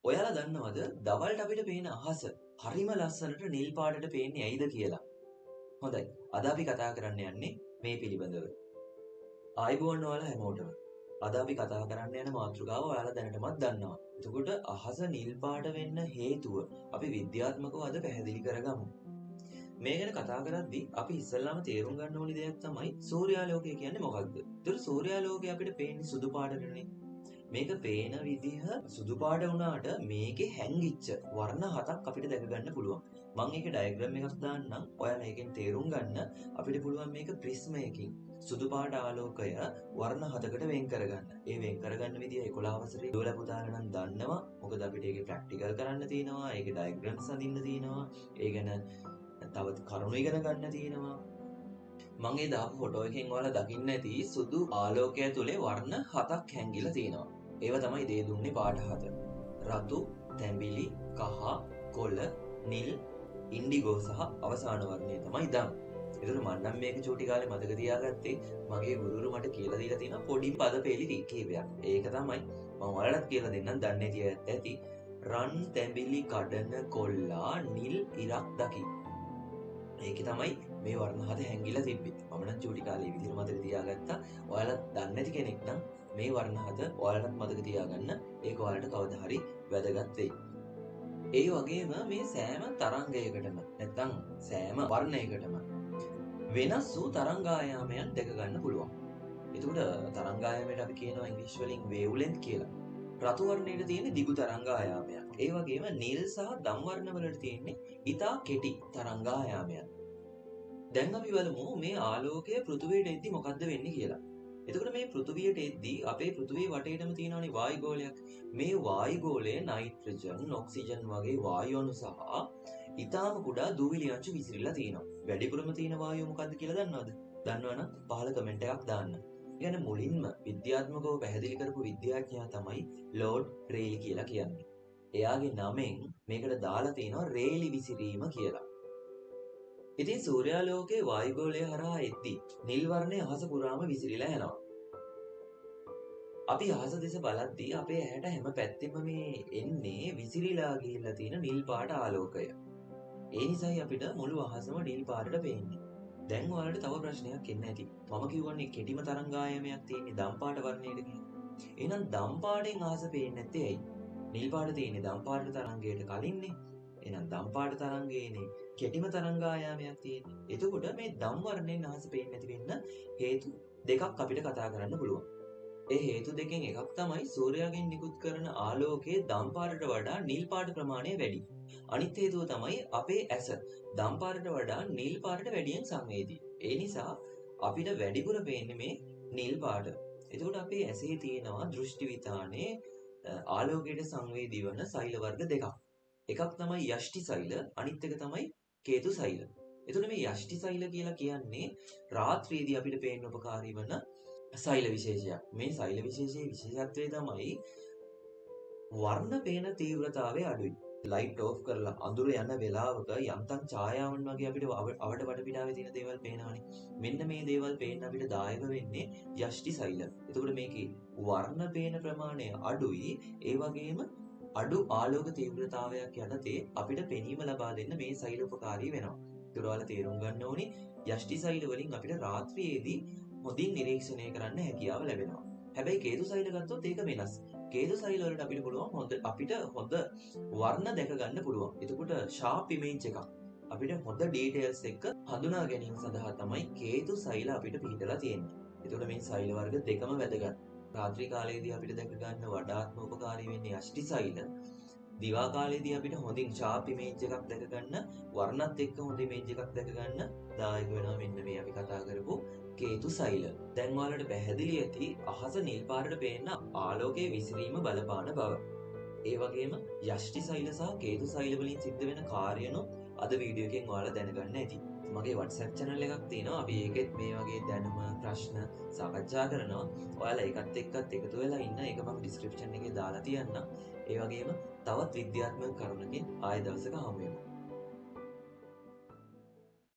ඔයාලා දන්නවද දවල්ට අපිට පේන අහස හරිම ලස්සනට නිල් පාටට පේන්නේ ඇයිද කියලා? හොඳයි. අද අපි කතා කරන්න යන්නේ මේ පිළිබඳව. ආයුබෝවන් ඔයාලා හැමෝටම. අද අපි කතා කරන්න යන මාතෘකාව ඔයාලා දැනටමත් දන්නවා. එතකොට අහස නිල් පාට වෙන්න හේතුව අපි විද්‍යාත්මකව අද පැහැදිලි කරගමු. මේ ගැන කතා කරද්දී අපි ඉස්සෙල්ලාම තේරුම් ගන්න ඕනි දෙයක් තමයි සූර්යාලෝකය කියන්නේ මොකක්ද? ඒතර සූර්යාලෝකය අපිට පේන්නේ සුදු පාටටනේ. මේක පේන විදිහ සුදු පාට වුණාට මේකේ හැංගිච්ච වර්ණ හතක් අපිට දැක ගන්න පුළුවන්. මම ඒකේ ඩයග්‍රෑම් එකක් දාන්නම්. ඔයාලා ඒකෙන් තේරුම් ගන්න අපිට පුළුවන් මේක ප්‍රිස්මයකින් සුදු පාට ආලෝකය වර්ණ හතකට වෙන් කරගන්න. ඒ වෙන් කරගන්න විදිය 11 වසරේ ඉවලා පුතාලා නම් දන්නවා. මොකද අපිට ඒකේ ප්‍රැක්ටිකල් කරන්න තියෙනවා. ඒකේ ඩයග්‍රෑම්ස් අඳින්න තියෙනවා. ඒ ගැන තව කරුණු ඉගෙන ගන්න තියෙනවා. මම ඒ දාපු ෆොටෝ එකෙන් ඔයාලා දකින්න ඇති සුදු ආලෝකය තුලේ වර්ණ හතක් හැංගිලා තියෙනවා. ඒව තමයි දේ දුන්නේ පාට හත. රතු, තැඹිලි, කහ, කොළ, නිල්, ඉන්ඩිගෝ සහ අවසාන වර්ණය තමයි දම්. ඒතර මම නම් මේක චූටි කාලේ මතක තියාගත්තේ මගේ ගුරුවරු මට කියලා දීලා තියෙන පොඩි පද පෙළි කීපයක්. ඒක තමයි මම ඔයාලට කියලා දෙන්නම් දන්නේ නැති ඇති. රන් තැඹිලි කඩන කොල්ලා නිල් ඉරක් දකි. ඒකේ තමයි මේ වර්ණ හත හැංගිලා තිබ්බේ. මම නම් චූටි කාලේ විදිහට මතක තියාගත්තා. ඔයාලා දන්නේ නැති කෙනෙක් නම් මේ වර්ණ හත ඔයාලටත් මතක තියාගන්න. ඒක ඔයාලට කවදා හරි වැදගත් වෙයි. ඒ වගේම මේ සෑම තරංගයකටම නැත්නම් සෑම වර්ණයකටම වෙනස් වූ තරංගායාමයන් දැක ගන්න පුළුවන්. එතකොට තරංගායාමයට අපි කියනවා ඉංග්‍රීසි වලින් වේව්ලෙන්ත් කියලා. රතු වර්ණයට තියෙන දිගු තරංගායාමයක්. ඒ වගේම නිල් සහ දම් වර්ණ වලට තියෙන්නේ ඉතා කෙටි තරංගායාමයක්. දැන් අපි බලමු මේ ආලෝකය පෘථුවියට එද්දි මොකද්ද වෙන්නේ කියලා. එතකොට මේ පෘථුවියට එද්දි අපේ පෘථුවිය වටේටම තියෙනවනේ වායුගෝලයක්. මේ වායුගෝලයේ නයිට්‍රජන්, ඔක්සිජන් වගේ වායු අණු සහ ඊටාම කුඩා දූවිලි අංශු විසිරීලා තියෙනවා. වැඩිපුරම තියෙන වායුව මොකද්ද කියලා දන්නවද? දන්නවනම් පහළ කමෙන්ට් එකක් දාන්න. يعني මුලින්ම විද්‍යාත්මකව පැහැදිලි කරපු විද්‍යාඥයා තමයි ලෝඩ් රේලි කියලා කියන්නේ. එයාගේ නමෙන් මේකට දාලා තියෙනවා රේලි විසිරීම කියලා. ඉතින් සූර්යාලෝකයේ වායුගෝලය හරහා එද්දී නිල් වර්ණය අහස පුරාම විසිරීලා යනවා. අපි අහස දෙස බලද්දී අපේ ඇහැට හැම පැත්තෙම මේ එන්නේ විසිරීලා ගිහිල්ලා තියෙන නිල් පාට ආලෝකය. ඒ නිසායි අපිට මුළු අහසම නිල් පාටට පේන්නේ. දැන් ඔයාලට තව ප්‍රශ්නයක් එන්න ඇති. මම කියවන්නේ කෙටිම තරංගායමයක් තියෙන්නේ දම් පාට වර්ණයට කියලා. එහෙනම් දම් පාටෙන් අහස පේන්නේ නැත්තේ ඇයි? නිල් පාට තියෙන්නේ දම් පාට තරංගයට කලින්නේ. එහෙනම් දම් පාට තරංගයේනේ කෙටිම තරංගායාමයක් තියෙන්නේ. එතකොට මේ දම් වර්ණයෙන් අහස පේන්නේ නැති වෙන්න හේතු දෙකක් අපිට කතා කරන්න පුළුවන්. ඒ හේතු දෙකෙන් එකක් තමයි සූර්යාගෙන් නිකුත් කරන ආලෝකයේ දම් පාටට වඩා නිල් පාට ප්‍රමාණය වැඩි. අනිත් හේතුව තමයි අපේ ඇස දම් පාටට වඩා නිල් පාටට වැඩියෙන් සංවේදී. ඒ නිසා අපිට වැඩිපුර පේන්නේ මේ නිල් පාට. එතකොට අපේ ඇසේ තියෙනවා දෘෂ්ටි විතානේ ආලෝකයට සංවේදී වන සෛල වර්ග දෙකක්. එකක් තමයි යෂ්ටි සෛල, අනිත් එක තමයි කේතු සෛල. එතකොට මේ යෂ්ටි සෛල කියලා කියන්නේ රාත්‍රියේදී අපිට පේන්න උපකාරී වන සෛල විශේෂයක්. මේ සෛල විශේෂයේ විශේෂත්වය තමයි වර්ණ පේන තීව්‍රතාවය අඩුයි. ලයිට් ඕෆ් කරලා අඳුර යන වෙලාවක යම්තම් ඡායාවන් වගේ අපිට අවඩ වටපිටාවේ තියෙන දේවල් පේනවනේ. මෙන්න මේ දේවල් පේන්න අපිට දායක වෙන්නේ යෂ්ටි සෛල. එතකොට මේකේ වර්ණ පේන ප්‍රමාණය අඩුයි. ඒ වගේම අඩු ආලෝක තීව්‍රතාවයක් යටතේ අපිට පෙනීම ලබා දෙන්න මේ සෛල උපකාරී වෙනවා. ඒතර ඔයාලා තේරුම් ගන්න ඕනි යෂ්ටි සෛල වලින් අපිට රාත්‍රියේදී හොඳින් නිරීක්ෂණය කරන්න හැකියාව ලැබෙනවා. හැබැයි කේතු සෛල ගත්තොත් ඒක වෙනස්. කේතු සෛල වලට අපිට පුළුවන් අපිට හොඳ වර්ණ දැක ගන්න පුළුවන්. එතකොට ෂාප් ඉමේජ් එකක් අපිට හොඳ ඩීටේල්ස් එක්ක හඳුනා ගැනීම සඳහා තමයි කේතු සෛල අපිට පිහිටලා තියෙන්නේ. එතකොට මේ සෛල වර්ග දෙකම වැදගත්. රාත්‍රී කාලයේදී අපිට දැක ගන්න වඩාත්ම උපකාරී වෙන්නේ යෂ්ටි සෛල. දිවා කාලයේදී අපිට හොඳින් ෂාප් ඉමේජ් එකක් දැක ගන්න, වර්ණත් එක්ක හොඳ ඉමේජ් එකක් දැක ගන්න දායක වෙනවා මෙන්න මේ අපි කතා කරපු කේතු සෛල. දැන් ඔයාලට පැහැදිලි ඇති අහස නිල් පාටට පේන්න ආලෝකයේ විසිරීම බලපාන බව. ඒ වගේම යෂ්ටි සෛල සහ කේතු සෛල වලින් සිද්ධ වෙන කාර්යනොත් අද වීඩියෝ එකෙන් ඔයාලා දැනගන්න ඇති. මගේ WhatsApp channel එකක් තියෙනවා. අපි ඒකෙත් මේ වගේ දැනුම ප්‍රශ්න සාකච්ඡා කරනවා. ඔයාලා ඒකත් එක්කත් එකතු වෙලා ඉන්න. ඒක මම description එකේ දාලා තියන්නම්. ඒ වගේම තවත් විද්‍යාත්මක කරුණකින් ආයෙ දවසක හමු වෙමු.